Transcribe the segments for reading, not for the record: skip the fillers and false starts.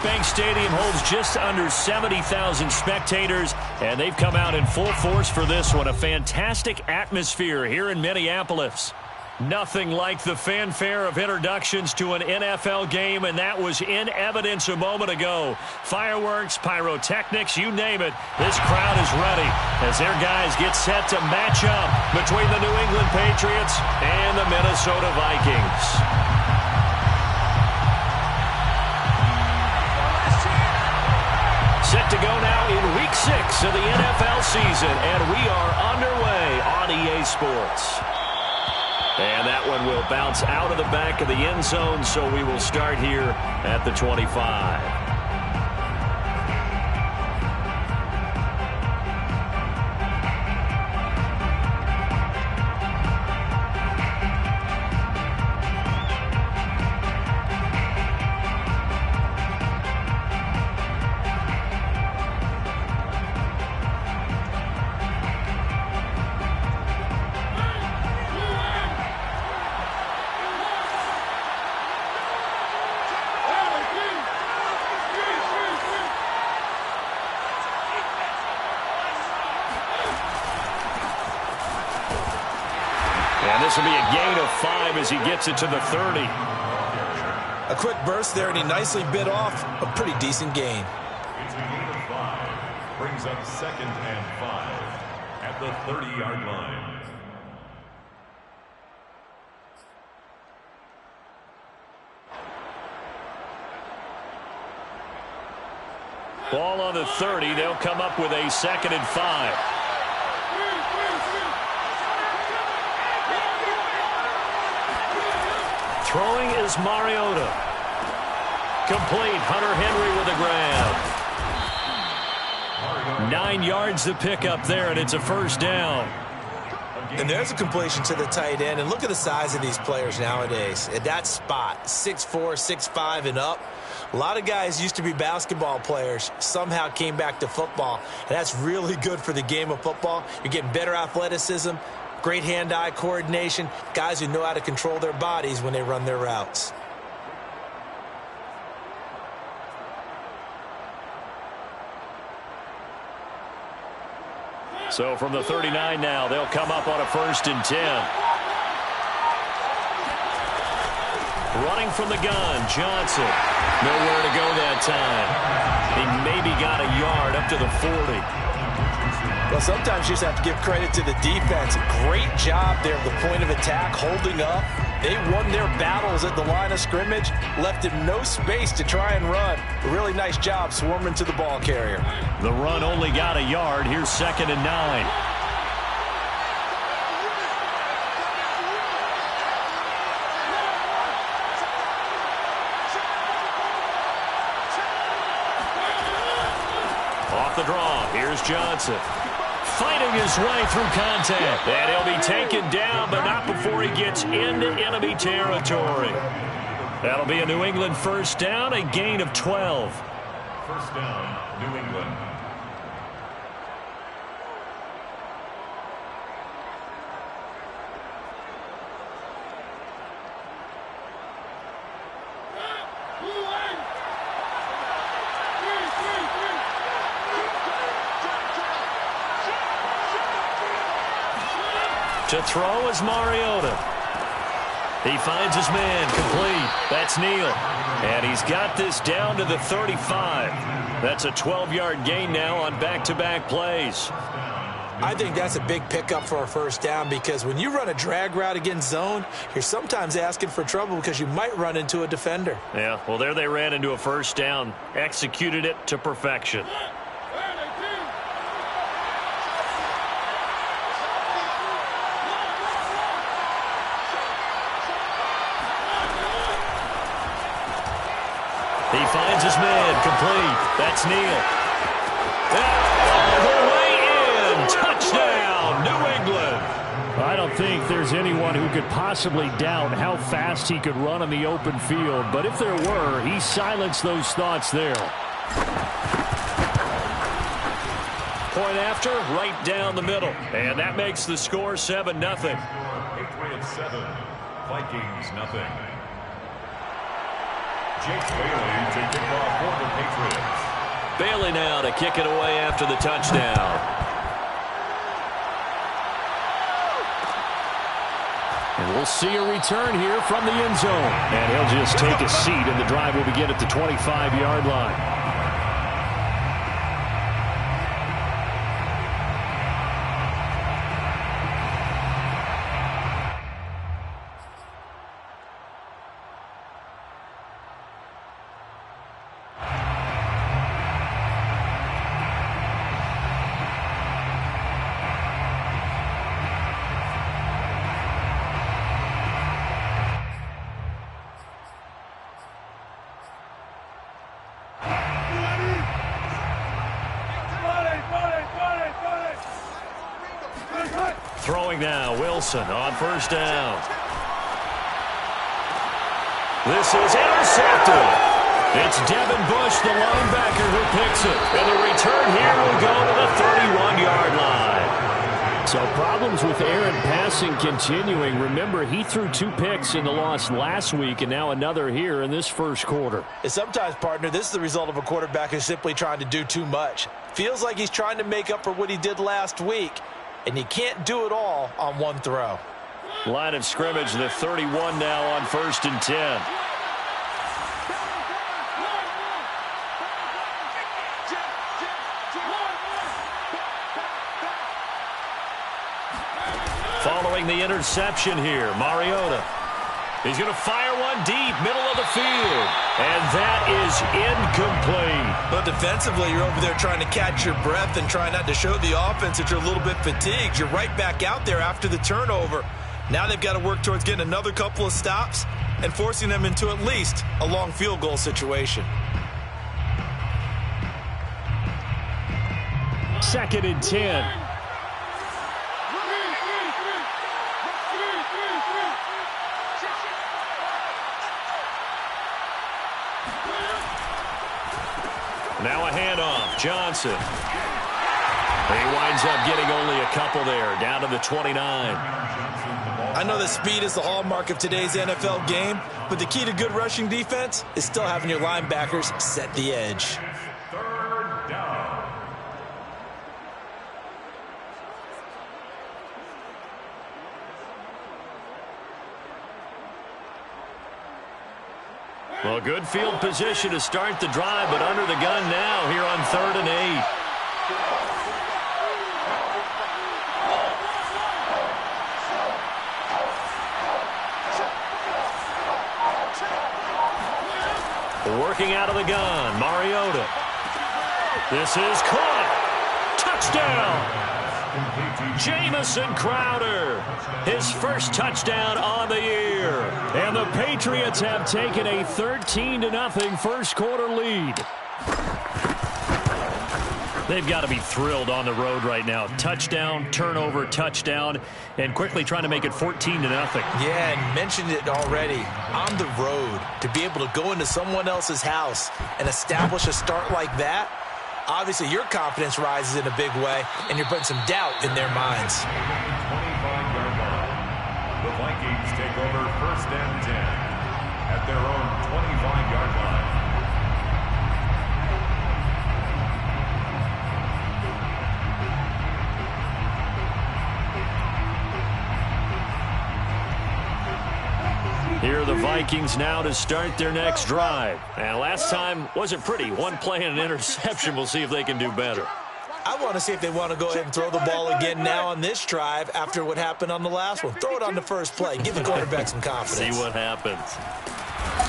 Bank Stadium holds just under 70,000 spectators, and they've come out in full force for this one. A fantastic atmosphere here in Minneapolis. Nothing like the fanfare of introductions to an NFL game, and that was in evidence a moment ago. Fireworks, pyrotechnics, you name it. This crowd is ready as their guys get set to match up between the New England Patriots and the Minnesota Vikings. Set to go now in Week 6 of the NFL season, and we are underway on EA Sports. And that one will bounce out of the back of the end zone, so we will start here at the 25. And this will be a gain of 5 as he gets it to the 30. A quick burst there, and he nicely bit off a pretty decent gain. It's a gain of 5. Brings up 2nd and 5 at the 30-yard line. Ball on the 30. They'll come up with a 2nd and 5. Throwing is Mariota. Complete. Hunter Henry with a grab. 9 yards to pick up there, and it's a first down. And there's a completion to the tight end. And look at the size of these players nowadays. At that spot, 6'4", 6'5", and up. A lot of guys used to be basketball players, somehow came back to football. And that's really good for the game of football. You're getting better athleticism, great hand-eye coordination, guys who know how to control their bodies when they run their routes. So from the 39 now, they'll come up on a 1st and 10. Running from the gun, Johnson. Nowhere to go that time. He maybe got a yard up to the 40. Well, sometimes you just have to give credit to the defense. Great job there at the point of attack, holding up. They won their battles at the line of scrimmage, left him no space to try and run. A really nice job swarming to the ball carrier. The run only got a yard. Here's 2nd and 9. Off the draw, here's Johnson. Fighting his way through contact. And he'll be taken down, but not before he gets into enemy territory. That'll be a New England first down, a gain of 12. First down, New England. To throw is Mariota. He finds his man, complete. That's Neal. And he's got this down to the 35. That's a 12-yard gain now on back-to-back plays. I think that's a big pickup for a first down because when you run a drag route against zone, you're sometimes asking for trouble because you might run into a defender. Yeah, well, there they ran into a first down. Executed it to perfection. He finds his man, complete. That's Neal. All the way in. Touchdown, New England. I don't think there's anyone who could possibly doubt how fast he could run on the open field. But if there were, he silenced those thoughts there. Point after, right down the middle. And that makes the score 7-0. Patriots 7, Vikings nothing. Jake Bailey to kick off for the Patriots. Bailey now to kick it away after the touchdown. And we'll see a return here from the end zone. And he'll just take a seat, and the drive will begin at the 25-yard line. Throwing now, Wilson on first down. This is intercepted. It's Devin Bush, the linebacker, who picks it. And the return here will go to the 31-yard line. So problems with Aaron passing continuing. Remember, he threw 2 picks in the loss last week, and now another here in this first quarter. And sometimes, partner, this is the result of a quarterback who's simply trying to do too much. Feels like he's trying to make up for what he did last week. And you can't do it all on one throw. Line of scrimmage, the 31 now on 1st and 10. Following the interception here, Mariota. He's going to fire one deep, middle of the field. And that is incomplete. But defensively, you're over there trying to catch your breath and try not to show the offense that you're a little bit fatigued. You're right back out there after the turnover. Now they've got to work towards getting another couple of stops and forcing them into at least a long field goal situation. 2nd and 10. Now a handoff, Johnson. He winds up getting only a couple there, down to the 29. I know that speed is the hallmark of today's NFL game, but the key to good rushing defense is still having your linebackers set the edge. 3rd down. Well, good field position to start the drive, but under the gun now here on 3rd and 8. Working out of the gun, Mariota. This is caught. Touchdown. Jamison Crowder, his first touchdown on the year. And the Patriots have taken a 13-0 first quarter lead. They've got to be thrilled on the road right now. Touchdown, turnover, touchdown, and quickly trying to make it 14-0. Yeah, and mentioned it already. On the road, to be able to go into someone else's house and establish a start like that, obviously your confidence rises in a big way, and you're putting some doubt in their minds. 25-yard line. The Vikings take over 1st and 10 at their own 25-yard line. Here are the Vikings now to start their next drive. And last time wasn't pretty. One play and an interception. We'll see if they can do better. I want to see if they want to go ahead and throw the ball again now on this drive after what happened on the last one. Throw it on the first play. Give the quarterback some confidence. See what happens.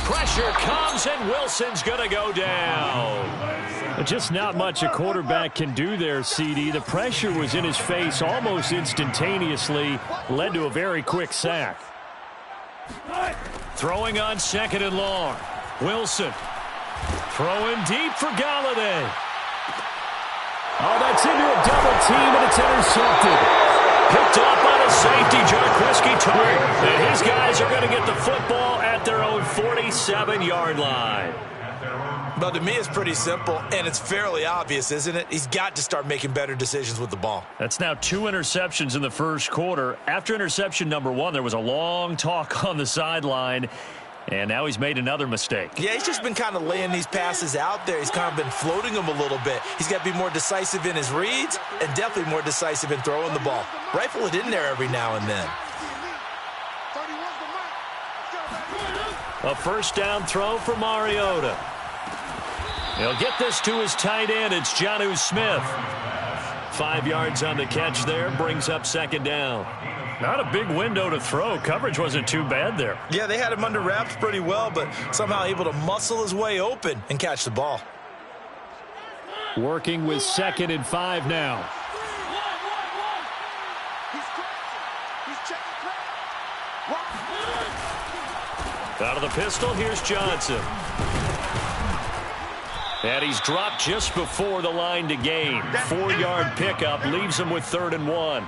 Pressure comes, and Wilson's going to go down. Just not much a quarterback can do there, CD. The pressure was in his face almost instantaneously, led to a very quick sack. Throwing on 2nd and long. Wilson. Throwing deep for Galladay. Oh, that's into a double team, and it's intercepted. Picked up on a safety, Jarquiski Tartt. And his guys are going to get the football at their own 47-yard line. But to me, it's pretty simple, and it's fairly obvious, isn't it? He's got to start making better decisions with the ball. That's now 2 interceptions in the first quarter. After interception number 1, there was a long talk on the sideline. And now he's made another mistake. Yeah, he's just been kind of laying these passes out there. He's kind of been floating them a little bit. He's got to be more decisive in his reads and definitely more decisive in throwing the ball. Rifle it in there every now and then. A first down throw for Mariota. He'll get this to his tight end. It's Jonnu Smith. 5 yards on the catch there. Brings up second down. Not a big window to throw. Coverage wasn't too bad there. Yeah, they had him under wraps pretty well, but somehow able to muscle his way open and catch the ball. Working with 2nd and 5 now. Out of the pistol, here's Johnson. And he's dropped just before the line to gain. 4-yard pickup leaves him with 3rd and 1.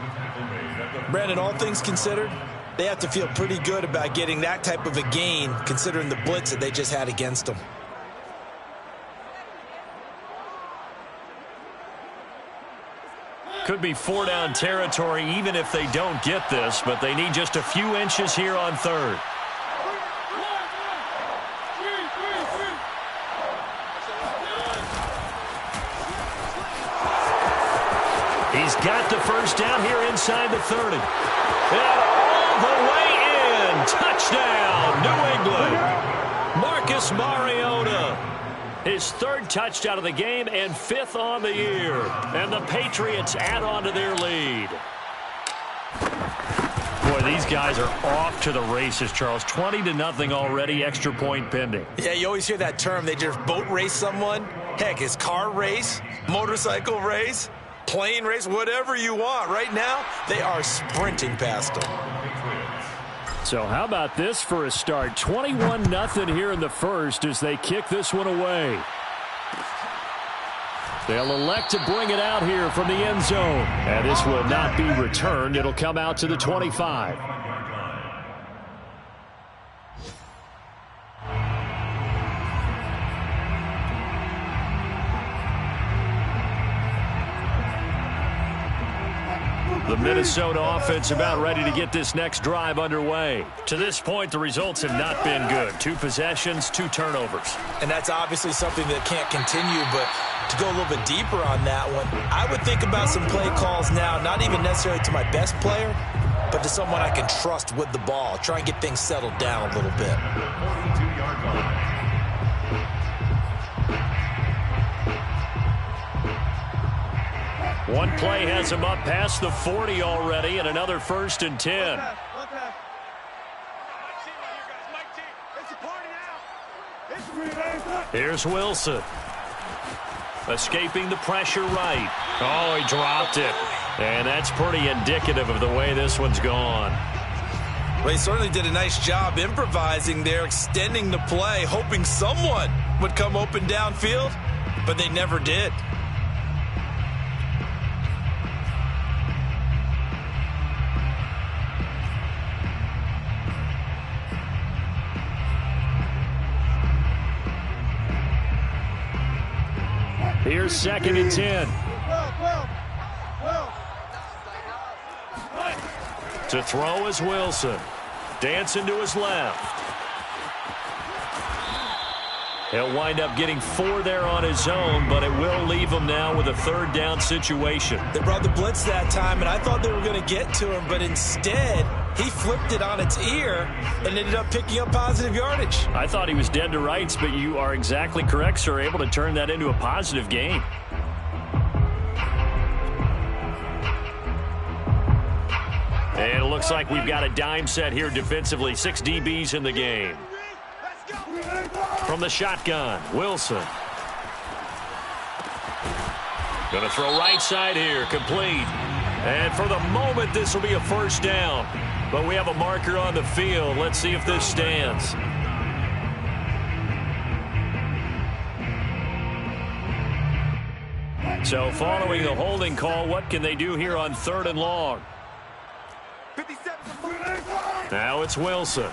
Brandon, all things considered, they have to feel pretty good about getting that type of a gain considering the blitz that they just had against them. Could be 4-down territory even if they don't get this, but they need just a few inches here on 3rd. He's got the first down here inside the 30. And all the way in. Touchdown, New England. Marcus Mariota. His 3rd touchdown of the game and 5th on the year. And the Patriots add on to their lead. Boy, these guys are off to the races, Charles. 20-0 already, extra point pending. Yeah, you always hear that term. They just boat race someone. Heck, it's car race, motorcycle race, plane race, whatever you want. Right now, they are sprinting past them. So how about this for a start? 21-0 here in the first as they kick this one away. They'll elect to bring it out here from the end zone. And this will not be returned. It'll come out to the 25. The Minnesota offense about ready to get this next drive underway. To this point, the results have not been good. 2 possessions, 2 turnovers. And that's obviously something that can't continue, but to go a little bit deeper on that one, I would think about some play calls now, not even necessarily to my best player, but to someone I can trust with the ball. Try and get things settled down a little bit. 42-yard line. One play has him up past the 40 already, and another 1st and 10. Here's Wilson. Escaping the pressure right. Oh, he dropped it. And that's pretty indicative of the way this one's gone. Well, he certainly did a nice job improvising there, extending the play, hoping someone would come open downfield, but they never did. Here's 2nd and 10. To throw is Wilson. Dancing to his left. He'll wind up getting 4 there on his own, but it will leave him now with a 3rd down situation. They brought the blitz that time, and I thought they were going to get to him, but instead, he flipped it on its ear and ended up picking up positive yardage. I thought he was dead to rights, but you are exactly correct, sir. Able to turn that into a positive gain. And it looks like we've got a dime set here defensively. 6 DBs in the game. From the shotgun, Wilson. Going to throw right side here, complete. And for the moment, this will be a 1st down. But we have a marker on the field. Let's see if this stands. So following the holding call, what can they do here on 3rd and long? Now it's Wilson.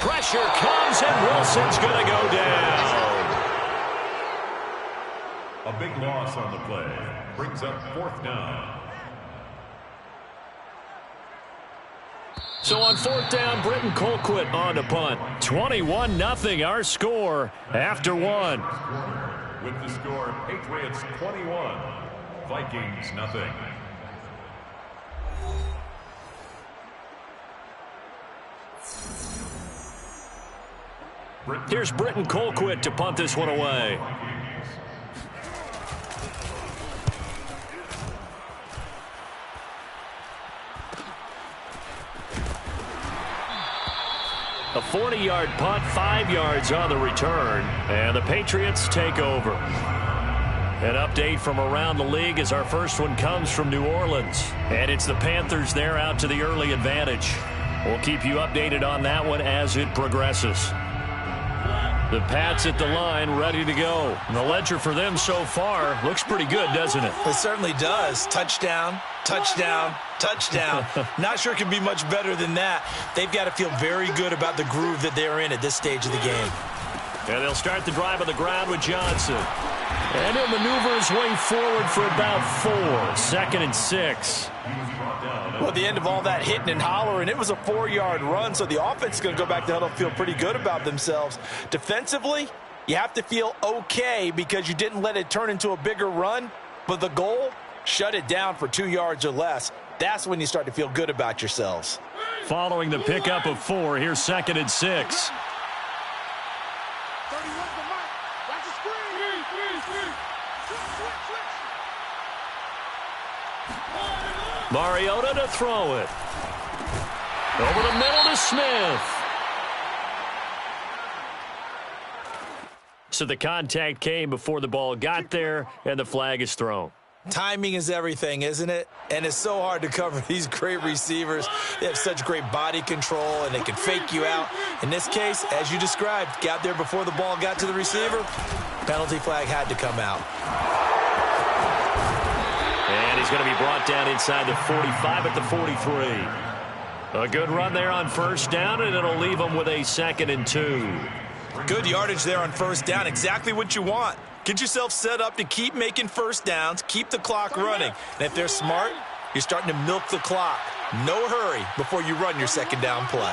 Pressure comes, and Wilson's going to go down. A big loss on the play. Brings up 4th down. So So on fourth down, Britton Colquitt on to punt. 21-0 our score after one. With the score, Patriots 21, Vikings nothing. Here's Britton Colquitt to punt this one away. A 40-yard punt, 5 yards on the return, and the Patriots take over. An update from around the league as our first one comes from New Orleans, and it's the Panthers there out to the early advantage. We'll keep you updated on that one as it progresses. The Pats at the line, ready to go. And the ledger for them so far looks pretty good, doesn't it? It certainly does. Touchdown, touchdown, touchdown. Not sure it can be much better than that. They've got to feel very good about the groove that they're in at this stage of the game. And they'll start the drive on the ground with Johnson. And he'll maneuver his way forward for about 4. 2nd and 6. Well, at the end of all that hitting and hollering, it was a 4-yard run, so the offense is going to go back to huddle and feel pretty good about themselves. Defensively, you have to feel okay because you didn't let it turn into a bigger run, but the goal, shut it down for 2 yards or less. That's when you start to feel good about yourselves. Following the pickup of 4, here's 2nd and 6. Mariota to throw it. Over the middle to Smith. So the contact came before the ball got there, and the flag is thrown. Timing is everything, isn't it? And it's so hard to cover these great receivers. They have such great body control, and they can fake you out. In this case, as you described, got there before the ball got to the receiver. Penalty flag had to come out. And he's going to be brought down inside the 45 at the 43. A good run there on first down, and it'll leave him with a 2nd and 2. Good yardage there on first down. Exactly what you want. Get yourself set up to keep making first downs, keep the clock running. And if they're smart, you're starting to milk the clock. No hurry before you run your second down play.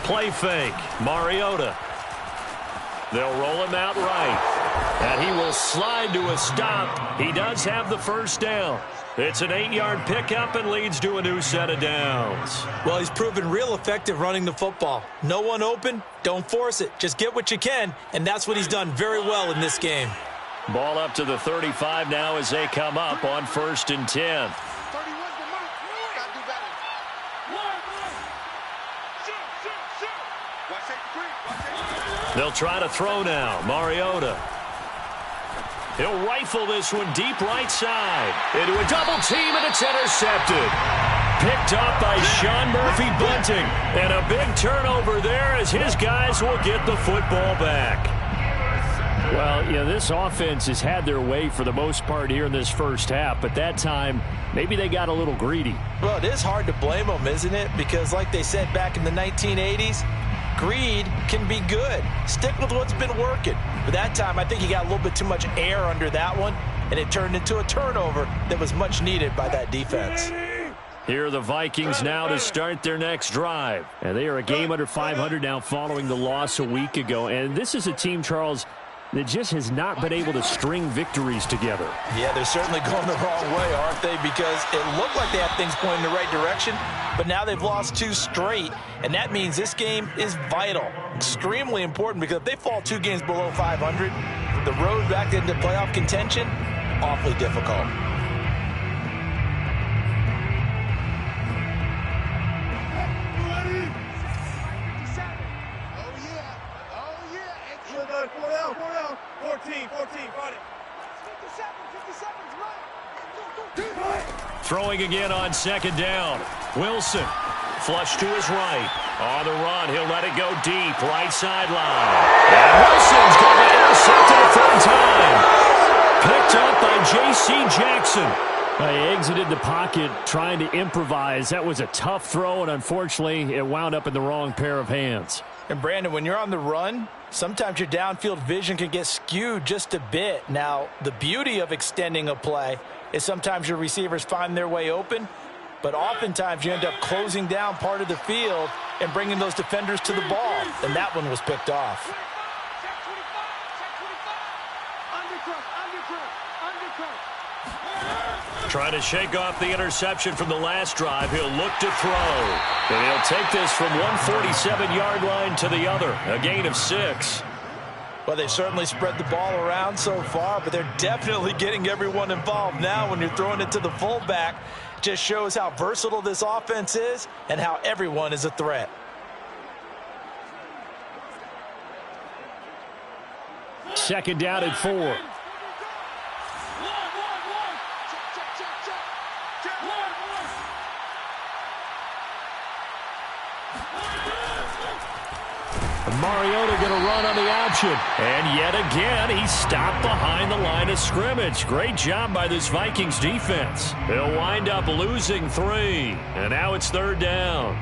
Play fake. Mariota. They'll roll him out right. And he will slide to a stop. He does have the first down. It's an 8-yard pickup and leads to a new set of downs. Well, he's proven real effective running the football. No one open, don't force it. Just get what you can, and that's what he's done very well in this game. Ball up to the 35 now as they come up on 1st and 10. They'll try to throw now. Mariota. He'll rifle this one deep right side. Into a double team, and it's intercepted. Picked up by Sean Murphy Bunting. And a big turnover there as his guys will get the football back. Well, this offense has had their way for the most part here in this first half, but that time, maybe they got a little greedy. Well, it is hard to blame them, isn't it? Because like they said back in the 1980s, greed can be good. Stick with what's been working. But that time, I think he got a little bit too much air under that one, and it turned into a turnover that was much needed by that defense. Here are the Vikings now to start their next drive. And they are a game under 500 now following the loss a week ago. And this is a team, Charles, that just has not been able to string victories together. Yeah, they're certainly going the wrong way, aren't they? Because it looked like they had things going in the right direction, but now they've lost 2 straight, and that means this game is vital, extremely important, because if they fall 2 games below 500, the road back into playoff contention, awfully difficult. Throwing again on 2nd down. Wilson, flush to his right. On the run, he'll let it go deep, right sideline. And Wilson's going to intercept it a 3rd time. Picked up by J.C. Jackson. They exited the pocket trying to improvise. That was a tough throw, and unfortunately, it wound up in the wrong pair of hands. And, Brandon, when you're on the run, sometimes your downfield vision can get skewed just a bit. Now, the beauty of extending a play is sometimes your receivers find their way open, but oftentimes you end up closing down part of the field and bringing those defenders to the ball. And that one was picked off. Trying to shake off the interception from the last drive. He'll look to throw. And he'll take this from 147-yard line to the other. A gain of 6. Well, they've certainly spread the ball around so far, but they're definitely getting everyone involved now when you're throwing it to the fullback. Just shows how versatile this offense is and how everyone is a threat. Second down and 4. Mariota going to run on the option. And yet again, he stopped behind the line of scrimmage. Great job by this Vikings defense. They'll wind up losing 3. And now it's third down.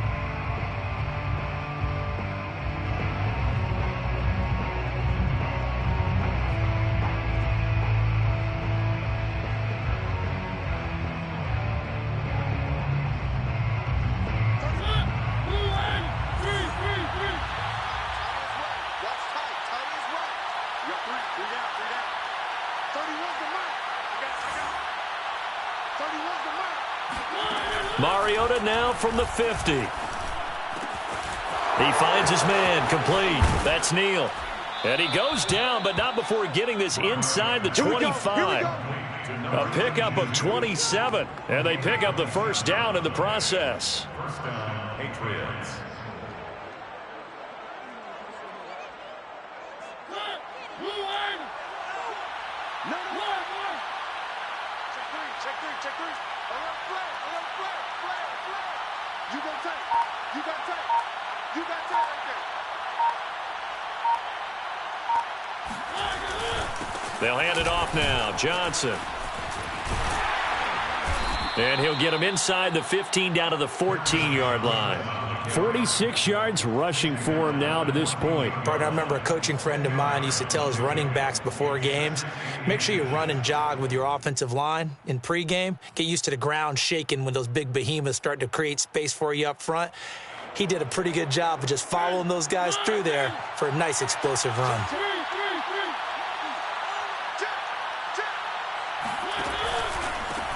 Mariota now from the 50. He finds his man complete. That's Neal. And he goes down, but not before getting this inside the 25. A pickup of 27. And they pick up the first down in the process. First down, Patriots. They'll hand it off now. Johnson. And he'll get him inside the 15 down to the 14-yard line. 46 yards rushing for him now to this point. Partner, I remember a coaching friend of mine used to tell his running backs before games, make sure you run and jog with your offensive line in pregame. Get used to the ground shaking when those big behemoths start to create space for you up front. He did a pretty good job of just following those guys through there for a nice explosive run.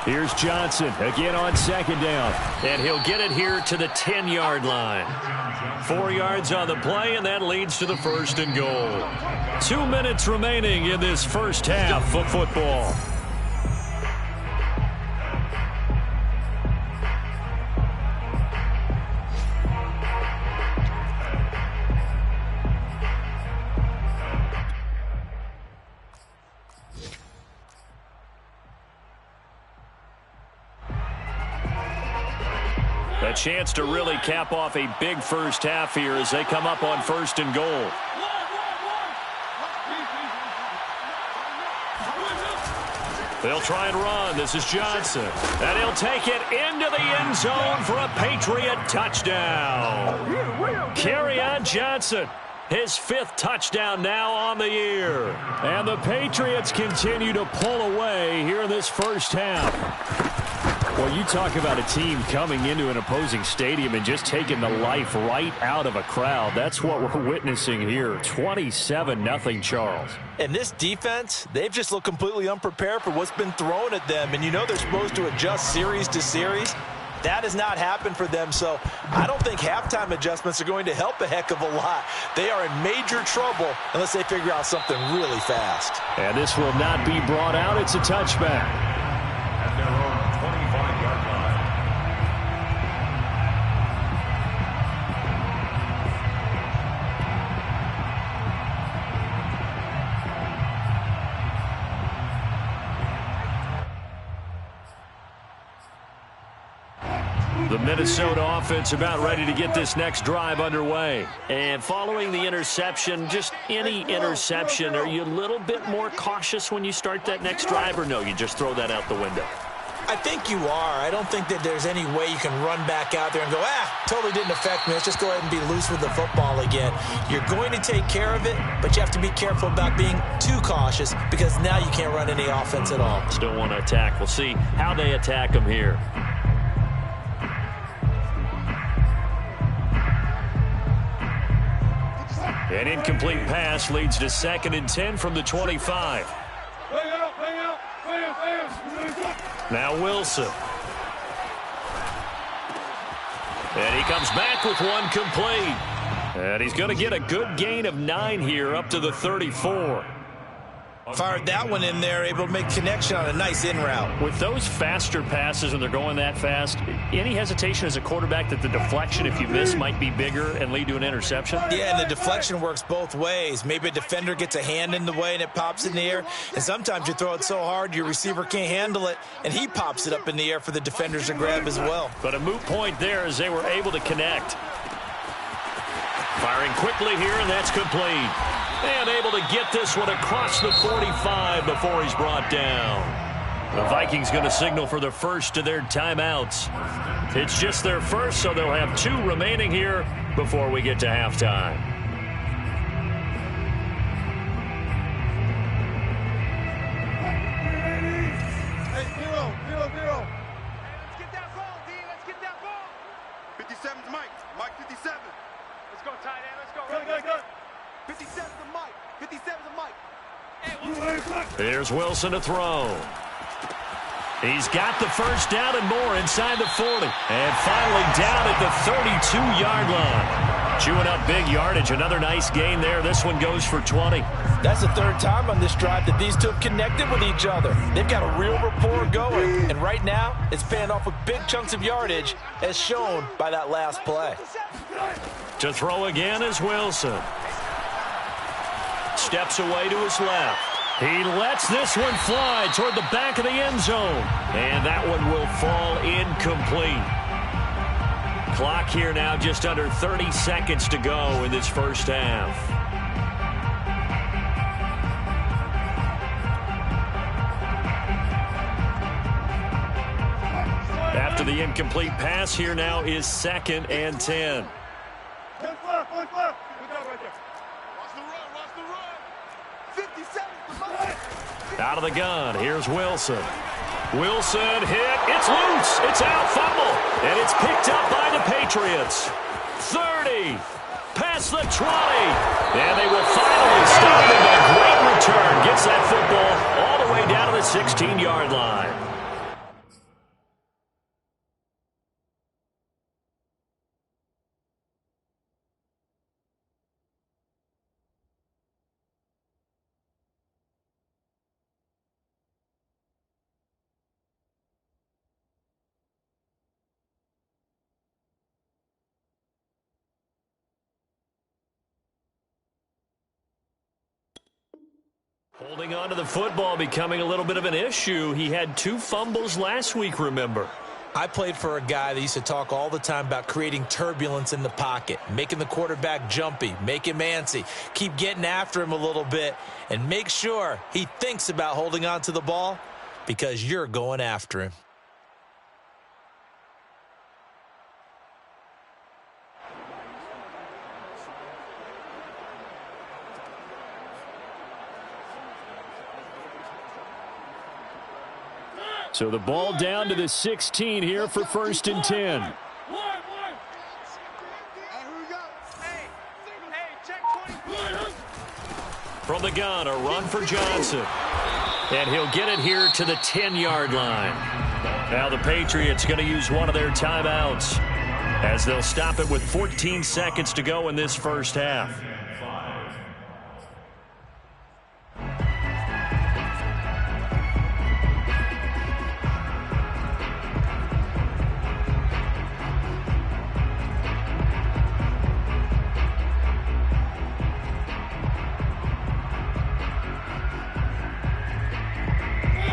Here's Johnson again on second down. And he'll get it here to the 10-yard line. 4 yards on the play, and that leads to the first and goal. 2 minutes remaining in this first half of football. A chance to really cap off a big first half here as they come up on first and goal. They'll try and run. This is Johnson. And he'll take it into the end zone for a Patriot touchdown. Kerryon Johnson, his 5th touchdown now on the year. And the Patriots continue to pull away here in this first half. Well, you talk about a team coming into an opposing stadium and just taking the life right out of a crowd. That's what we're witnessing here. 27-0, Charles. And this defense, they've just looked completely unprepared for what's been thrown at them. And you know they're supposed to adjust series to series. That has not happened for them, so I don't think halftime adjustments are going to help a heck of a lot. They are in major trouble unless they figure out something really fast. And this will not be brought out. It's a touchback. At their own 25-yard line. The Minnesota offense about ready to get this next drive underway. And following the interception, just any interception, are you a little bit more cautious when you start that next drive, or no, you just throw that out the window? I think you are. I don't think that there's any way you can run back out there and go, totally didn't affect me. Let's just go ahead and be loose with the football again. You're going to take care of it, but you have to be careful about being too cautious because now you can't run any offense at all. Still want to attack. We'll see how they attack them here. An incomplete pass leads to 2nd and 10 from the 25. Now Wilson. And he comes back with one complete. And he's going to get a good gain of 9 here up to the 34. Fired that one in there, able to make connection on a nice in route. With those faster passes and they're going that fast, any hesitation as a quarterback that the deflection, if you miss, might be bigger and lead to an interception? Yeah, and the deflection works both ways. Maybe a defender gets a hand in the way and it pops in the air, and sometimes you throw it so hard your receiver can't handle it, and he pops it up in the air for the defenders to grab as well. But a moot point there as they were able to connect. Firing quickly here, and that's complete. And able to get this one across the 45 before he's brought down. The Vikings going to signal for the first of their timeouts. It's just their first, so they'll have 2 remaining here before we get to halftime. Hey, zero. Let's get that ball, D. Let's get that ball. 57's Mike. Mike 57. Let's go, tight end. Let's go. Go. 57's a Mike. 57's a Mike. Here's Wilson to throw. He's got the first down and more inside the 40. And finally down at the 32-yard line. Chewing up big yardage. Another nice gain there. This one goes for 20. That's the 3rd time on this drive that these two have connected with each other. They've got a real rapport going. And right now, it's paying off with big chunks of yardage, as shown by that last play. To throw again is Wilson. Steps away to his left. He lets this one fly toward the back of the end zone. And that one will fall incomplete. Clock here now just under 30 seconds to go in this first half. After the incomplete pass, here now is 2nd and 10. Out of the gun, here's Wilson. Wilson hit, it's loose, it's out, fumble, and it's picked up by the Patriots. 30, past the 20, and they will finally stop him. A great return, gets that football all the way down to the 16-yard line. Holding on to the football becoming a little bit of an issue. He had 2 fumbles last week, remember. I played for a guy that used to talk all the time about creating turbulence in the pocket, making the quarterback jumpy, make him antsy, keep getting after him a little bit, and make sure he thinks about holding on to the ball because you're going after him. So the ball down to the 16 here for 1st and 10. From the gun, a run for Johnson. And he'll get it here to the 10-yard line. Now the Patriots going to use one of their timeouts as they'll stop it with 14 seconds to go in this first half.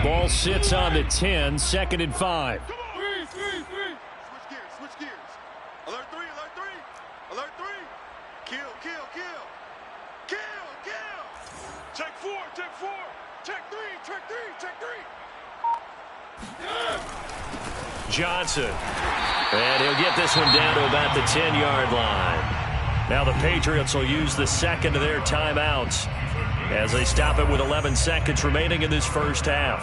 Ball sits on the 10, 2nd and 5. Switch gears. Alert 3. Kill. Check 4. Check 3. Johnson. And he'll get this one down to about the 10-yard line. Now the Patriots will use the second of their timeouts as they stop it with 11 seconds remaining in this first half.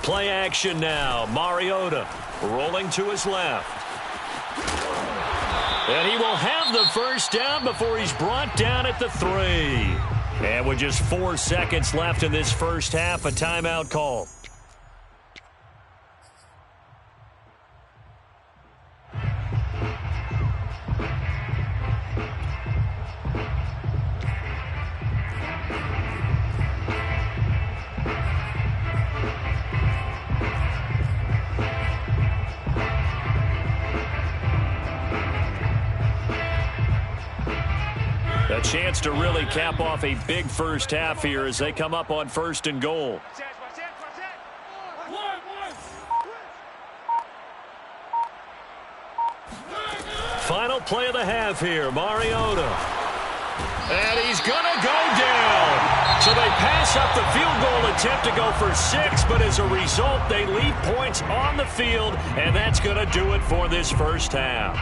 Play action now. Mariota rolling to his left. And he will have the first down before he's brought down at the 3. And with just 4 seconds left in this first half, a timeout call. A chance to really cap off a big first half here as they come up on 1st and goal. Final play of the half here, Mariota. And he's going to go down. So they pass up the field goal attempt to go for 6, but as a result, they leave points on the field, and that's going to do it for this first half.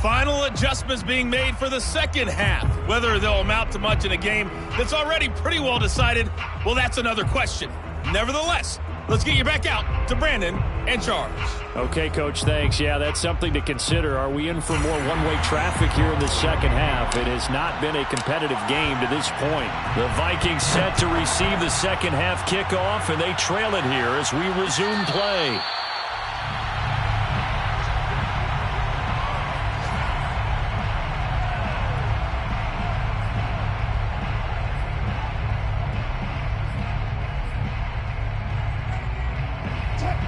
Final adjustments being made for the second half. Whether they'll amount to much in a game that's already pretty well decided, well, that's another question. Nevertheless, let's get you back out to Brandon and Charles. Okay, Coach, thanks. Yeah, that's something to consider. Are we in for more one-way traffic here in the second half? It has not been a competitive game to this point. The Vikings set to receive the second half kickoff, and they trail it here as we resume play.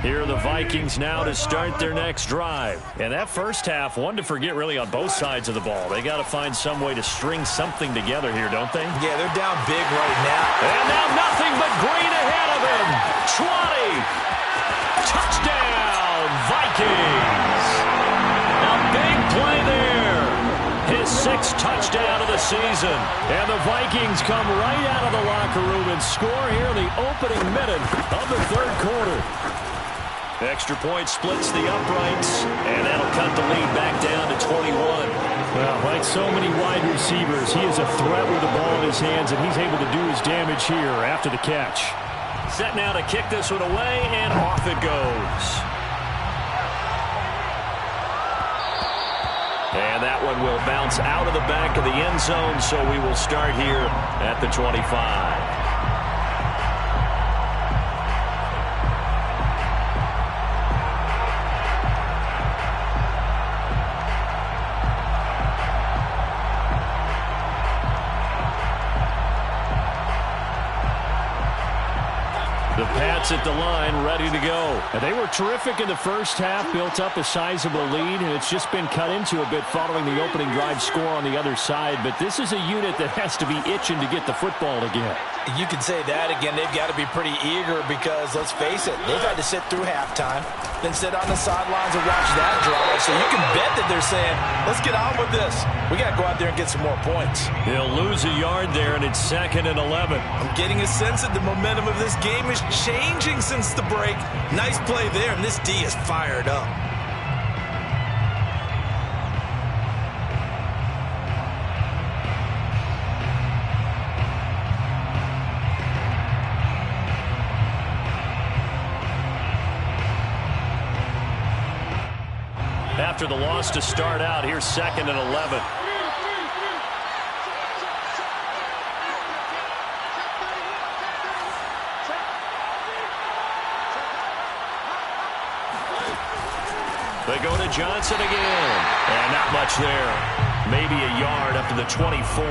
Here are the Vikings now to start their next drive. And that first half, one to forget really on both sides of the ball. They got to find some way to string something together here, don't they? Yeah, they're down big right now. And now nothing but green ahead of him. 20. Touchdown, Vikings. A big play there. His 6th touchdown of the season. And the Vikings come right out of the locker room and score here in the opening minute of the 3rd quarter. Extra point splits the uprights, and that'll cut the lead back down to 21. Well, like so many wide receivers, he is a threat with the ball in his hands, and he's able to do his damage here after the catch. Set now to kick this one away, and off it goes. And that one will bounce out of the back of the end zone, so we will start here at the 25. The Pats at the line, ready to go. And they were terrific in the first half, built up a sizable lead, and it's just been cut into a bit following the opening drive score on the other side. But this is a unit that has to be itching to get the football again. You could say that again. They've got to be pretty eager because, let's face it, they've had to sit through halftime, then sit on the sidelines and watch that drive. So you can bet that they're saying, let's get on with this. We got to go out there and get some more points. They'll lose a yard there, and it's 2nd and 11. I'm getting a sense that the momentum of this game is changing since the break. Nice play there, and this D is fired up. After the loss to start out, here's 2nd and 11. They go to Johnson again. And not much there. Maybe a yard up to the 24.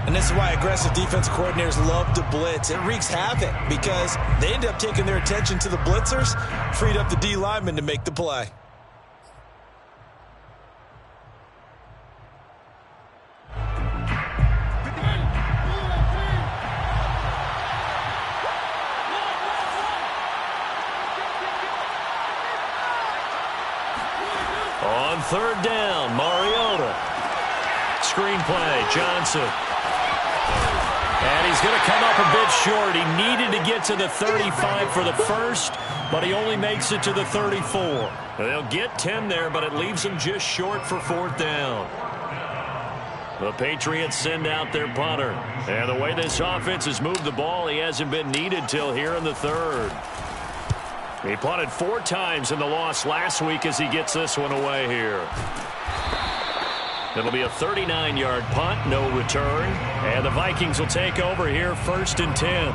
And this is why aggressive defensive coordinators love to blitz. It wreaks havoc because they end up taking their attention to the blitzers, freed up the D lineman to make the play. On third down, Mariota. Screen play, Johnson. And he's going to come up a bit short. He needed to get to the 35 for the first, but he only makes it to the 34. They'll get 10 there, but it leaves him just short for fourth down. The Patriots send out their punter. And the way this offense has moved the ball, he hasn't been needed till here in the third. He punted 4 times in the loss last week as he gets this one away here. It'll be a 39-yard punt, no return. And the Vikings will take over here, 1st and 10.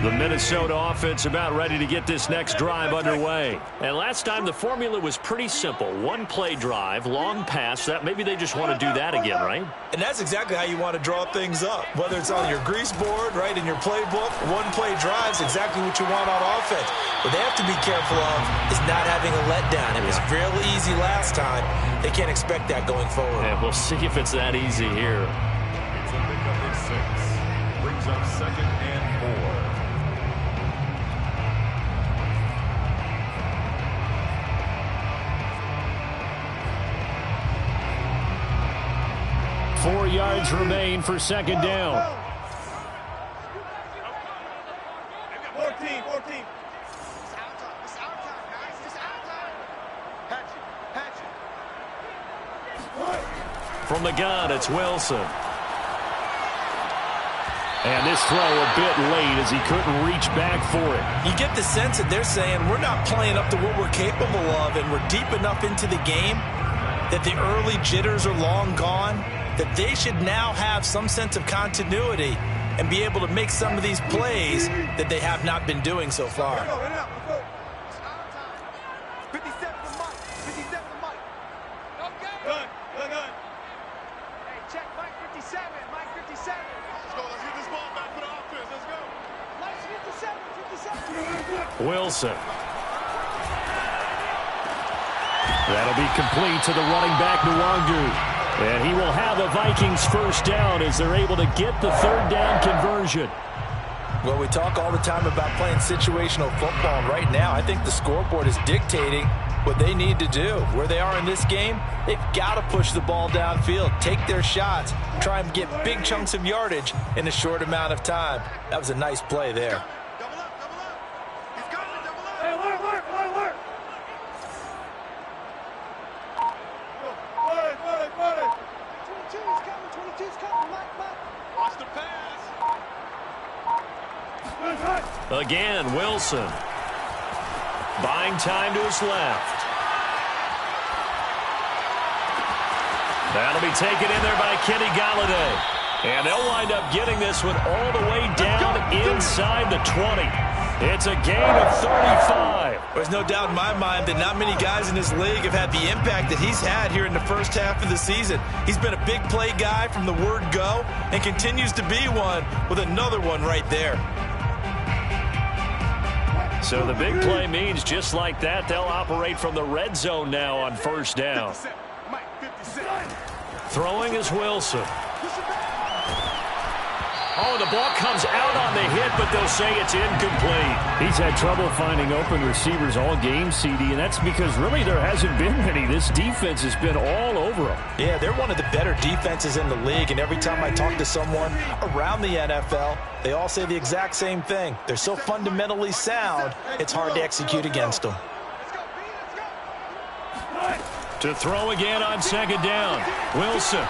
The Minnesota offense about ready to get this next drive underway. And last time the formula was pretty simple. 1-play drive, long pass. That maybe they just want to do that again, right? And that's exactly how you want to draw things up. Whether it's on your grease board, right, in your playbook, 1-play drive is exactly what you want on offense. What they have to be careful of is not having a letdown. It was fairly easy last time. They can't expect that going forward. And we'll see if it's that easy here. It's a pickup of 6. Brings up 2nd and 4. 4 yards remain for 2nd down. 14. It's our time, guys. It's our time. Patch it. From the gun, it's Wilson. And this throw a bit late as he couldn't reach back for it. You get the sense that they're saying we're not playing up to what we're capable of, and we're deep enough into the game that the early jitters are long gone, that they should now have some sense of continuity and be able to make some of these plays that they have not been doing so far. It's our time. 57 to Mike. 57 to Mike. Okay. Good. Hey, check Mike 57. Mike 57. Let's go. Let's get this ball back for the offense. Let's go. Mike 57. Wilson. That'll be complete to the running back, Nwangu. And he will have a Vikings first down as they're able to get the 3rd down conversion. Well, we talk all the time about playing situational football. And right now, I think the scoreboard is dictating what they need to do. Where they are in this game, they've got to push the ball downfield, take their shots, try and get big chunks of yardage in a short amount of time. That was a nice play there. Double up. He's got it. Double up. Hey, work. 22's coming. Mike. Watch the pass. Again, Wilson. Buying time to his left. That'll be taken in there by Kenny Golladay. And they'll wind up getting this one all the way down inside the 20. It's a gain of 35. There's no doubt in my mind that not many guys in this league have had the impact that he's had here in the first half of the season. He's been a big play guy from the word go and continues to be one with another one right there. So the big play means just like that, they'll operate from the red zone now on 1st down. Throwing is Wilson. Oh, the ball comes out on the hit, but they'll say it's incomplete. He's had trouble finding open receivers all game, CD, and that's because really there hasn't been many. This defense has been all over them. Yeah, they're one of the better defenses in the league, and every time I talk to someone around the NFL, they all say the exact same thing. They're so fundamentally sound, it's hard to execute against them. To throw again on 2nd down, Wilson.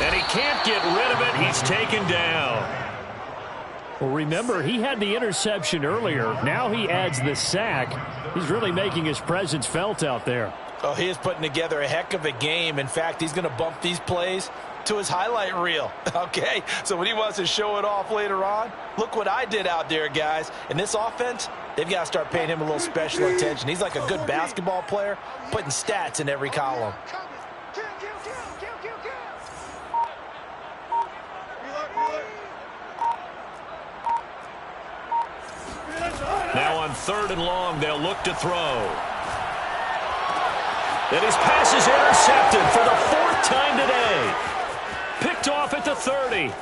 And he can't get rid of it. He's taken down. Well, remember, he had the interception earlier. Now he adds the sack. He's really making his presence felt out there. Oh, he is putting together a heck of a game. In fact, he's going to bump these plays to his highlight reel, okay? So when he wants to show it off later on, look what I did out there, guys. In this offense, they've got to start paying him a little special attention. He's like a good basketball player, putting stats in every column. Now on 3rd and long, they'll look to throw. And his pass is intercepted for the 4th time today. Picked off at the 30.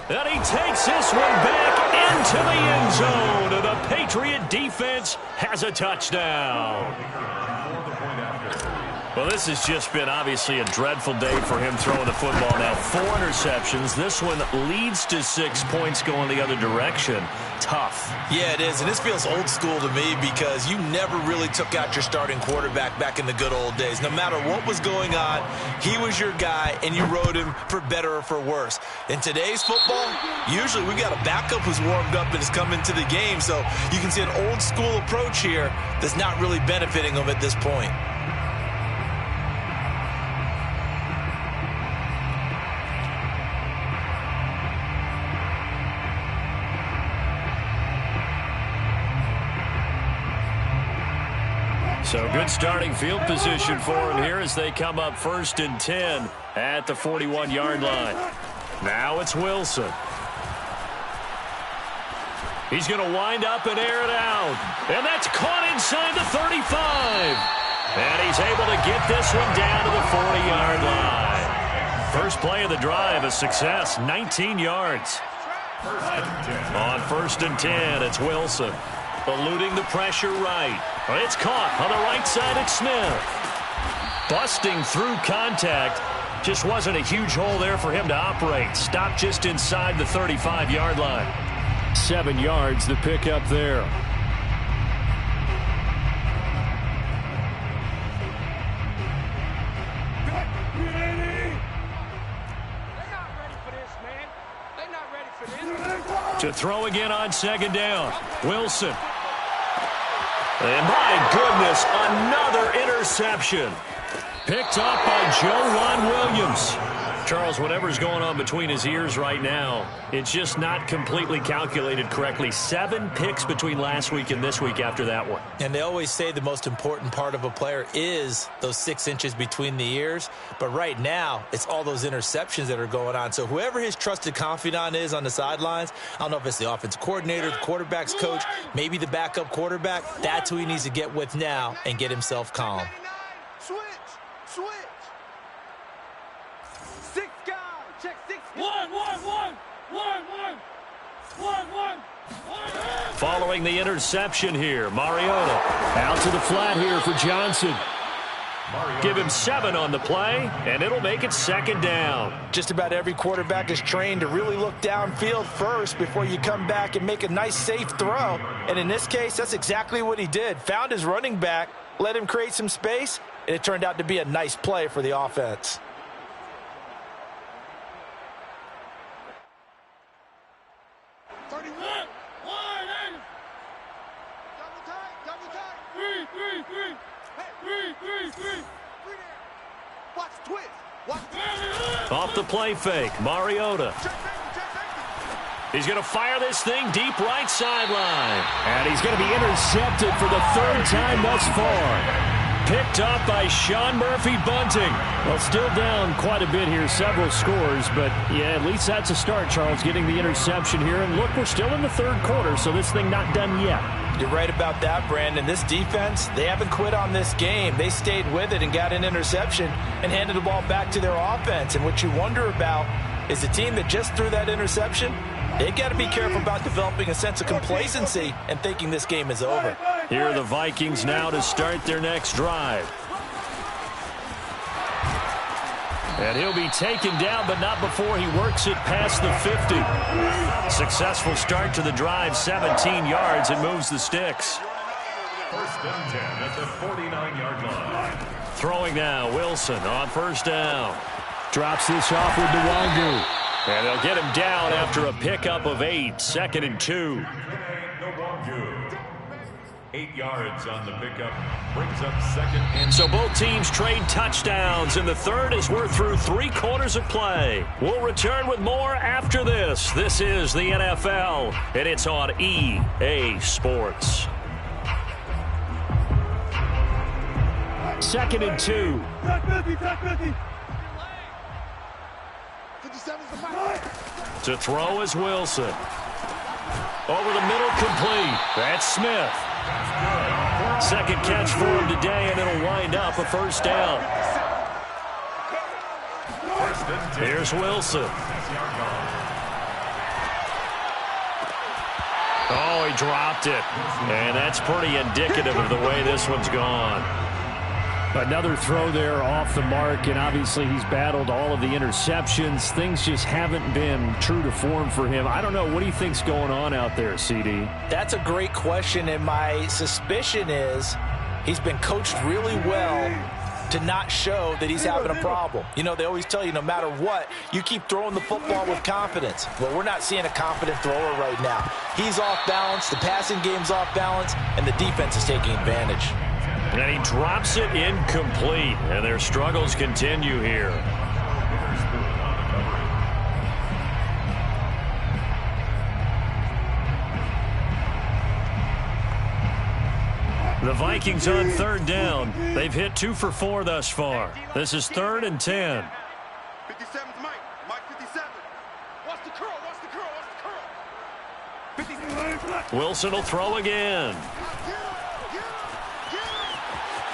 And he takes this one back into the end zone. And the Patriot defense has a touchdown. Well, this has just been obviously a dreadful day for him throwing the football. Now 4 interceptions. This one leads to 6 points going the other direction. Tough. Yeah, it is, and this feels old school to me because you never really took out your starting quarterback back in the good old days. No matter what was going on, he was your guy, and you rode him for better or for worse. In today's football, usually we got a backup who's warmed up and is coming to the game, so you can see an old school approach here that's not really benefiting him at this point. So good starting field position for him here as they come up 1st and 10 at the 41-yard line. Now it's Wilson. He's going to wind up and air it out. And that's caught inside the 35. And he's able to get this one down to the 40-yard line. First play of the drive, a success, 19 yards. On 1st and 10, it's Wilson. Eluding the pressure right. It's caught on the right side at Smith. Busting through contact. Just wasn't a huge hole there for him to operate. Stopped just inside the 35-yard line. 7 yards the pick up there. To throw again on 2nd down. Wilson. And my goodness, another interception. Picked up by Joe Williams. Charles, whatever's going on between his ears right now, it's just not completely calculated correctly. 7 picks between last week and this week after that one. And they always say the most important part of a player is those 6 inches between the ears. But right now, it's all those interceptions that are going on. So whoever his trusted confidant is on the sidelines, I don't know if it's the offensive coordinator, the quarterback's coach, maybe the backup quarterback, that's who he needs to get with now and get himself calm. Switch. 6 guys. Check 6 guys. One. Following the interception here, Mariota out to the flat here for Johnson. Give him 7 on the play, and it'll make it 2nd down. Just about every quarterback is trained to really look downfield first before you come back and make a nice, safe throw. And in this case, that's exactly what he did. Found his running back, let him create some space, and it turned out to be a nice play for the offense. Off the play fake, Mariota. He's going to fire this thing deep right sideline. And he's going to be intercepted for the 3rd time thus far. Picked up by Sean Murphy-Bunting. Well, still down quite a bit here, several scores. But, yeah, at least that's a start, Charles, getting the interception here. And, look, we're still in the 3rd quarter, so this thing not done yet. You're right about that, Brandon. This defense, they haven't quit on this game. They stayed with it and got an interception and handed the ball back to their offense. And what you wonder about is the team that just threw that interception, they've got to be careful about developing a sense of complacency and thinking this game is over. Here are the Vikings now to start their next drive. And he'll be taken down, but not before he works it past the 50. Successful start to the drive, 17 yards, and moves the sticks. 1st and 10 at the 49-yard line. Throwing now, Wilson on 1st down. Drops this off with Nwangu. And they'll get him down after a pickup of 8, 2nd and 2. 8 yards on the pickup. Brings up second. And so both teams trade touchdowns in the third as we're through 3 quarters of play. We'll return with more after this. This is the NFL, and it's on EA Sports. 2nd and 2. To throw is Wilson. Over the middle, complete. That's Smith. Second catch for him today, and it'll wind up a first down. Here's Wilson. Oh, he dropped it. And that's pretty indicative of the way this one's gone. Another throw there off the mark, and obviously he's battled all of the interceptions. Things just haven't been true to form for him. I don't know. What do you think's going on out there, CD? That's a great question, and my suspicion is he's been coached really well to not show that he's having a problem. You know, they always tell you no matter what, you keep throwing the football with confidence. Well, we're not seeing a confident thrower right now. He's off balance, the passing game's off balance, and the defense is taking advantage. And he drops it incomplete, and their struggles continue here. The Vikings on 3rd down. They've hit 2 for 4 thus far. This is 3rd and 10. 57's Mike. Mike 57. Watch the curl. Watch the curl. Watch the curl. Wilson will throw again.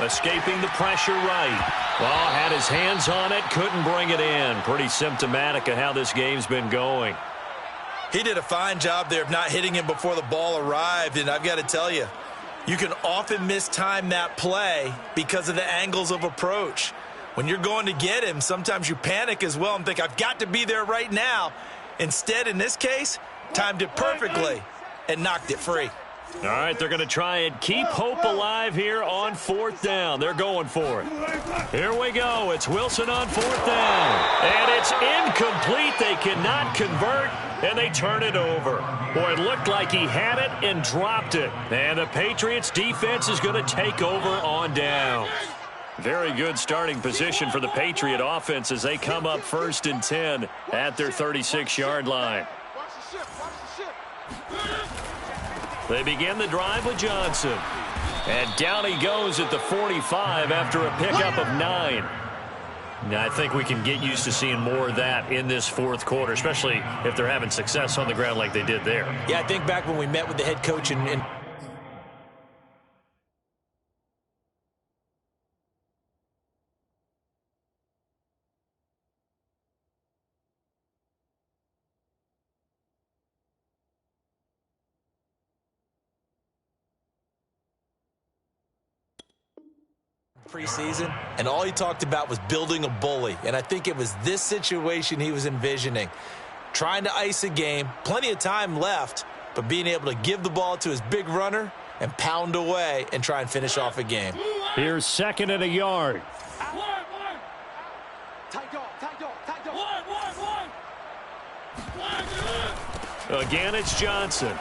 Escaping the pressure right. Well, had his hands on it, couldn't bring it in. Pretty symptomatic of how this game's been going. He did a fine job there of not hitting him before the ball arrived, and I've got to tell you, you can often mistime that play because of the angles of approach. When you're going to get him, sometimes you panic as well and think, I've got to be there right now. Instead, in this case, timed it perfectly and knocked it free. All right, they're going to try and keep hope alive here on 4th down. They're going for it. Here we go. It's Wilson on 4th down. And it's incomplete. They cannot convert, and they turn it over. Boy, it looked like he had it and dropped it. And the Patriots defense is going to take over on downs. Very good starting position for the Patriot offense as they come up 1st and 10 at their 36-yard line. They begin the drive with Johnson. And down he goes at the 45 after a pickup of 9. Now, I think we can get used to seeing more of that in this 4th quarter, especially if they're having success on the ground like they did there. Yeah, I think back when we met with the head coach and preseason, and all he talked about was building a bully. And I think it was this situation he was envisioning. Trying to ice a game, plenty of time left, but being able to give the ball to his big runner and pound away and try and finish off a game. Here's 2nd and a yard. Again, it's Johnson.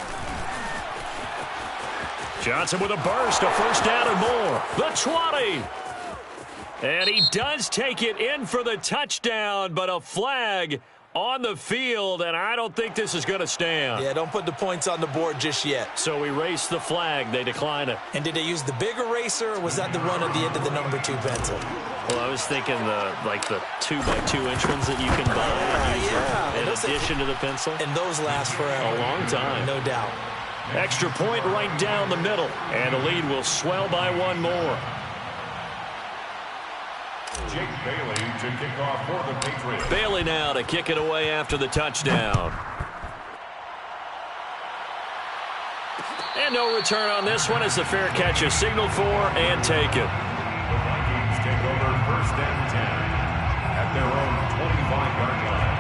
Johnson with a burst, a first down and more. The 20. And he does take it in for the touchdown, but a flag on the field, and I don't think this is going to stand. Yeah, don't put the points on the board just yet. So erase the flag. They decline it. And did they use the big eraser, or was that the one at the end of the number 2 pencil? Well, I was thinking the 2x2-inch ones that you can buy in addition to the pencil. And those last forever. A long time. No doubt. Extra point right down the middle, and the lead will swell by 1 more. Jake Bailey to kick off for the Patriots. Bailey now to kick it away after the touchdown. And no return on this one as the fair catch is signaled for and taken. The Vikings take over 1st and 10 at their own 25-yard line.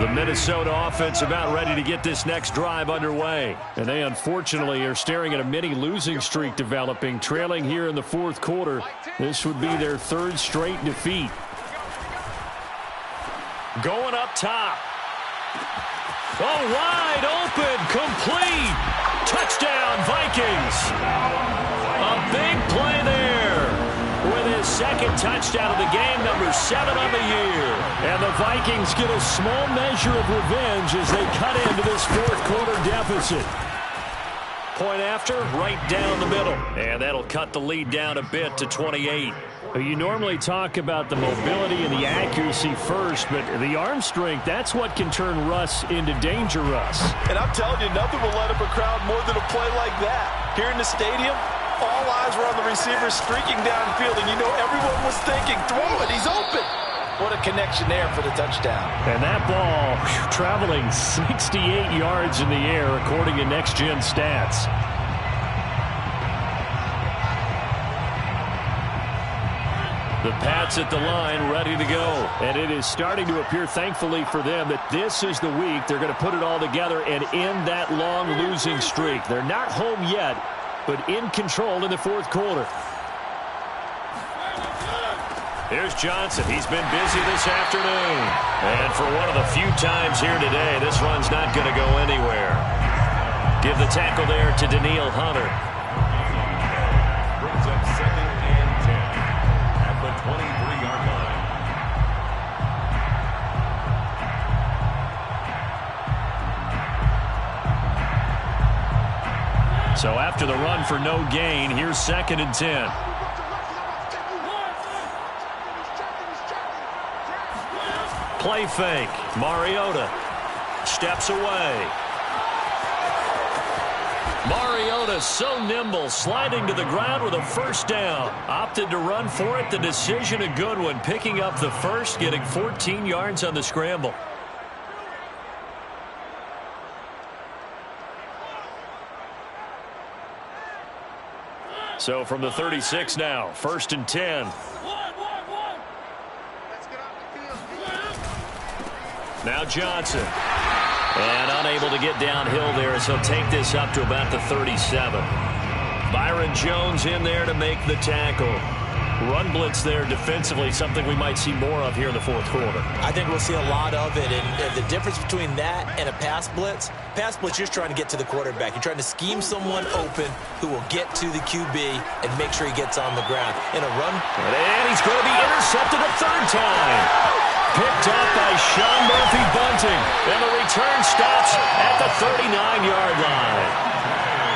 The Minnesota offense about ready to get this next drive underway. And they unfortunately are staring at a mini losing streak developing, trailing here in the fourth quarter. This would be their third straight defeat. Going up top. Oh, wide open, complete. Touchdown, Vikings. A big play there. With his second touchdown of the game, number 7 on the year. And the Vikings get a small measure of revenge as they cut into this fourth quarter deficit. Point after, right down the middle. And that'll cut the lead down a bit to 28. You normally talk about the mobility and the accuracy first, but the arm strength, that's what can turn Russ into Danger Russ. And I'm telling you, nothing will light up a crowd more than a play like that. Here in the stadium, all eyes were on the receiver streaking downfield, and you know everyone was thinking, throw it, he's open. What a connection there for the touchdown. And that ball traveling 68 yards in the air, according to Next Gen Stats. The Pats at the line, ready to go. And it is starting to appear, thankfully for them, that this is the week they're going to put it all together and end that long losing streak. They're not home yet, but in control in the fourth quarter. Here's Johnson. He's been busy this afternoon. And for one of the few times here today, this run's not going to go anywhere. Give the tackle there to Daniil Hunter. Brings up 2nd and 10 at the 23-yard line. So after the run for no gain, here's 2nd and 10. Play fake. Mariota steps away. Mariota so nimble, sliding to the ground with a first down. Opted to run for it. The decision a good one. Picking up the first, getting 14 yards on the scramble. So from the 36 now, 1st and 10. Now Johnson. And unable to get downhill there as he'll take this up to about the 37. Byron Jones in there to make the tackle. Run blitz there defensively, something we might see more of here in the fourth quarter. I think we'll see a lot of it, and the difference between that and a pass blitz, you're just trying to get to the quarterback. You're trying to scheme someone open who will get to the QB and make sure he gets on the ground. In a run. And he's going to be intercepted a third time. Picked up by Sean Murphy-Bunting. And the return stops at the 39-yard line.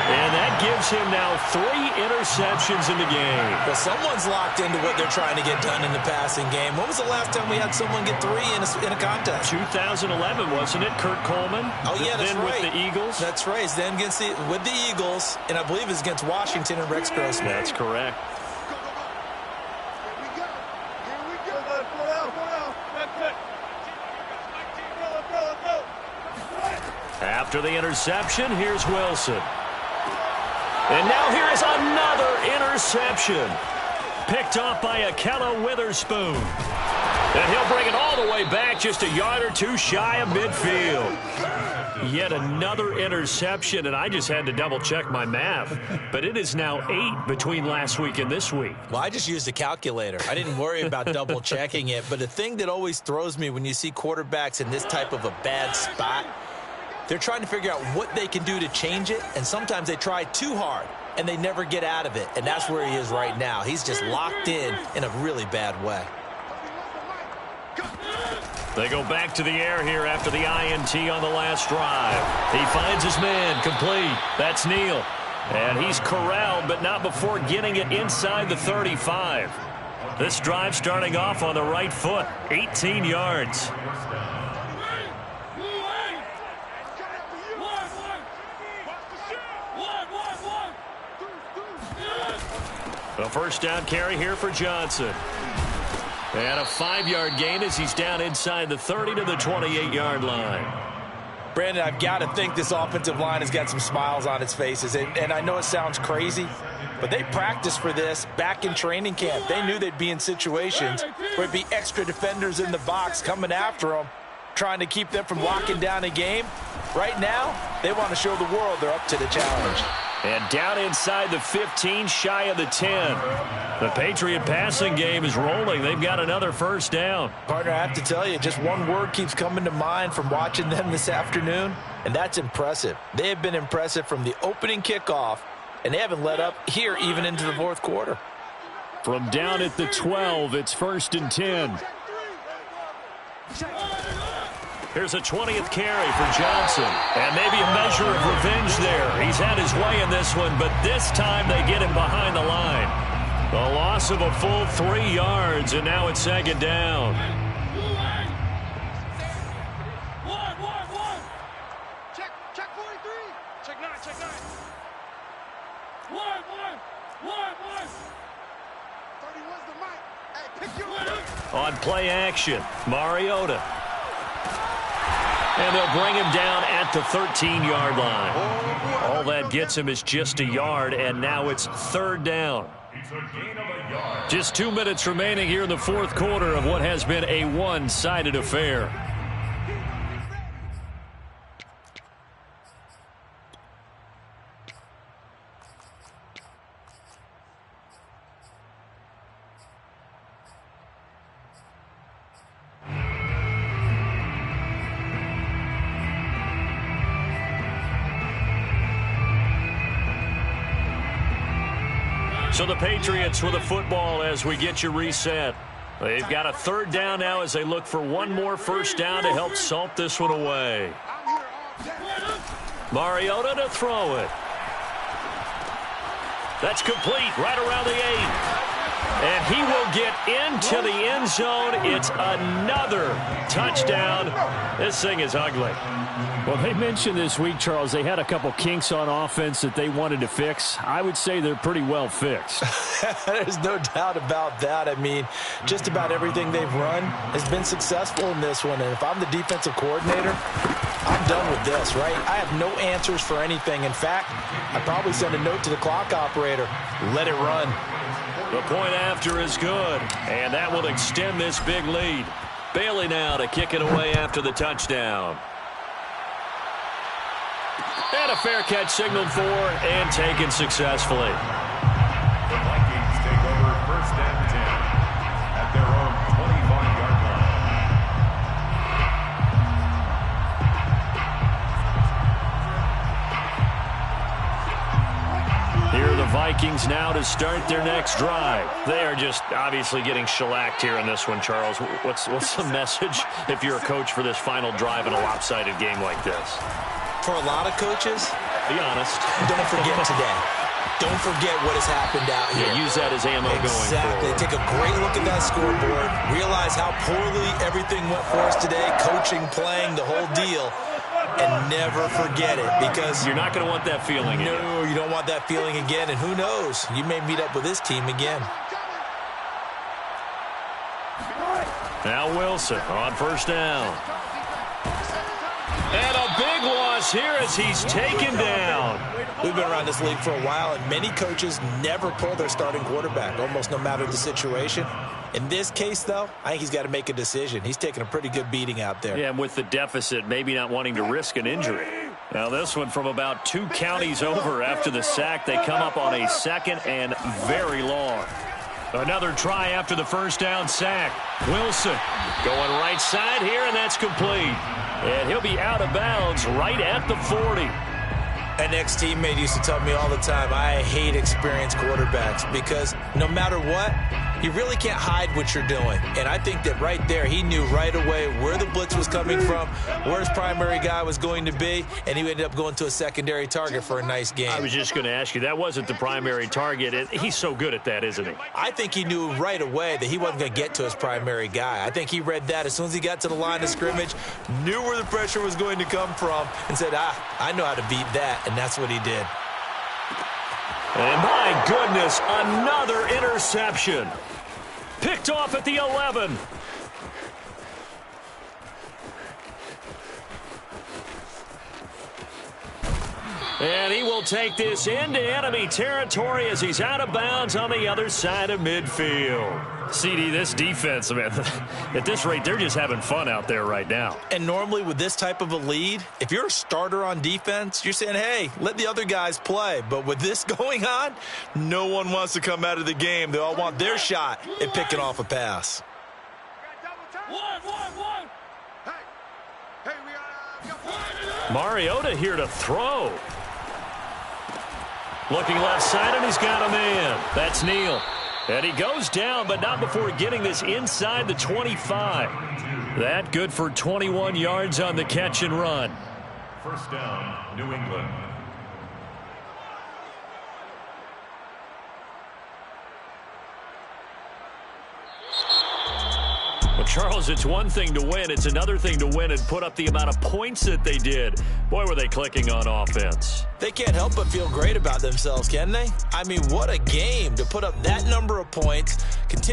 And that gives him now 3 interceptions in the game. Well, someone's locked into what they're trying to get done in the passing game. When was the last time we had someone get 3 in a contest? 2011, wasn't it? Kurt Coleman. Oh, yeah, that's then right. With the Eagles. That's right. Then with the Eagles, and I believe it's against Washington and Rex Grossman. That's correct. After the interception, here's Wilson. And now here is another interception. Picked off by Akella Witherspoon. And he'll bring it all the way back just a yard or two shy of midfield. Yet another interception, and I just had to double-check my math. But it is now 8 between last week and this week. Well, I just used a calculator. I didn't worry about double-checking it. But the thing that always throws me when you see quarterbacks in this type of a bad spot, they're trying to figure out what they can do to change it, and sometimes they try too hard, and they never get out of it. And that's where he is right now. He's just locked in a really bad way. They go back to the air here after the INT on the last drive. He finds his man, complete. That's Neal. And he's corralled, but not before getting it inside the 35. This drive starting off on the right foot, 18 yards. A first down carry here for Johnson. And a 5-yard gain as he's down inside the 30 to the 28-yard line. Brandon, I've got to think this offensive line has got some smiles on its faces. And I know it sounds crazy, but they practiced for this back in training camp. They knew they'd be in situations where it'd be extra defenders in the box coming after them. trying to keep them from locking down a game. Right now, they want to show the world they're up to the challenge. And down inside the 15, shy of the 10. The Patriot passing game is rolling. They've got another first down. Partner, I have to tell you, just one word keeps coming to mind from watching them this afternoon, and that's impressive. They have been impressive from the opening kickoff, and they haven't let up here even into the fourth quarter. From down at the 12, it's 1st and 10. Here's a 20th carry for Johnson. And maybe a measure of revenge there. He's had his way in this one, but this time they get him behind the line. A loss of a full 3 yards, and now it's 2nd down. Check 43. Check 9, check 9. 31's the mic. Hey, pick your On play action, Mariota. And they'll bring him down at the 13-yard line. All that gets him is just a yard, and now it's 3rd down. Just 2 minutes remaining here in the fourth quarter of what has been a one-sided affair. So the Patriots with a football as we get you reset. They've got a 3rd down now as they look for one more first down to help salt this one away. Mariota to throw it. That's complete right around the 8. And he will get into the end zone. It's another touchdown. This thing is ugly. Well, they mentioned this week, Charles, they had a couple kinks on offense that they wanted to fix. I would say they're pretty well fixed. There's no doubt about that. I mean, just about everything they've run has been successful in this one. And if I'm the defensive coordinator, I'm done with this, right? I have no answers for anything. In fact, I'd probably send a note to the clock operator. Let it run. The point after is good, and that will extend this big lead. Bailey now to kick it away after the touchdown. And a fair catch signaled for and taken successfully. The Vikings take over 1st and 10 at their own 25-yard line. Here are the Vikings now to start their next drive. They are just obviously getting shellacked here in this one, Charles. What's the message if you're a coach for this final drive in a lopsided game like this? For a lot of coaches, be honest. Don't forget today. Don't forget what has happened out here. Yeah, use that as ammo going forward. Take a great look at that scoreboard. Realize how poorly everything went for us today. Coaching, playing, the whole deal. And never forget it, because you're not going to want that feeling again. No, you don't want that feeling again. And who knows? You may meet up with this team again. Now Wilson on 1st down. And a big loss here as he's taken down. We've been around this league for a while, and many coaches never pull their starting quarterback, almost no matter the situation. In this case, though, I think he's got to make a decision. He's taking a pretty good beating out there. Yeah, and with the deficit, maybe not wanting to risk an injury. Now this one from about 2 counties over after the sack. They come up on a 2nd and very long. Another try after the first down sack. Wilson going right side here, and that's complete. And he'll be out of bounds right at the 40. An ex-teammate used to tell me all the time, I hate experienced quarterbacks because no matter what, you really can't hide what you're doing. And I think that right there, he knew right away where the blitz was coming from, where his primary guy was going to be, and he ended up going to a secondary target for a nice game. I was just going to ask you, that wasn't the primary target. He's so good at that, isn't he? I think he knew right away that he wasn't going to get to his primary guy. I think he read that as soon as he got to the line of scrimmage, knew where the pressure was going to come from, and said, I know how to beat that, and that's what he did. And my goodness, another interception. Picked off at the 11. And he will take this into enemy territory as he's out of bounds on the other side of midfield. CD, this defense, man, at this rate, they're just having fun out there right now. And normally with this type of a lead, if you're a starter on defense, you're saying, hey, let the other guys play. But with this going on, no one wants to come out of the game. They all want their shot at picking off a pass. Mariota here to throw. Looking left side, and he's got a man. That's Neal. And he goes down, but not before getting this inside the 25. That good for 21 yards on the catch and run. First down, New England. Well, Charles, it's one thing to win. It's another thing to win and put up the amount of points that they did. Boy, were they clicking on offense. They can't help but feel great about themselves, can they? I mean, what a game to put up that number of points. Continue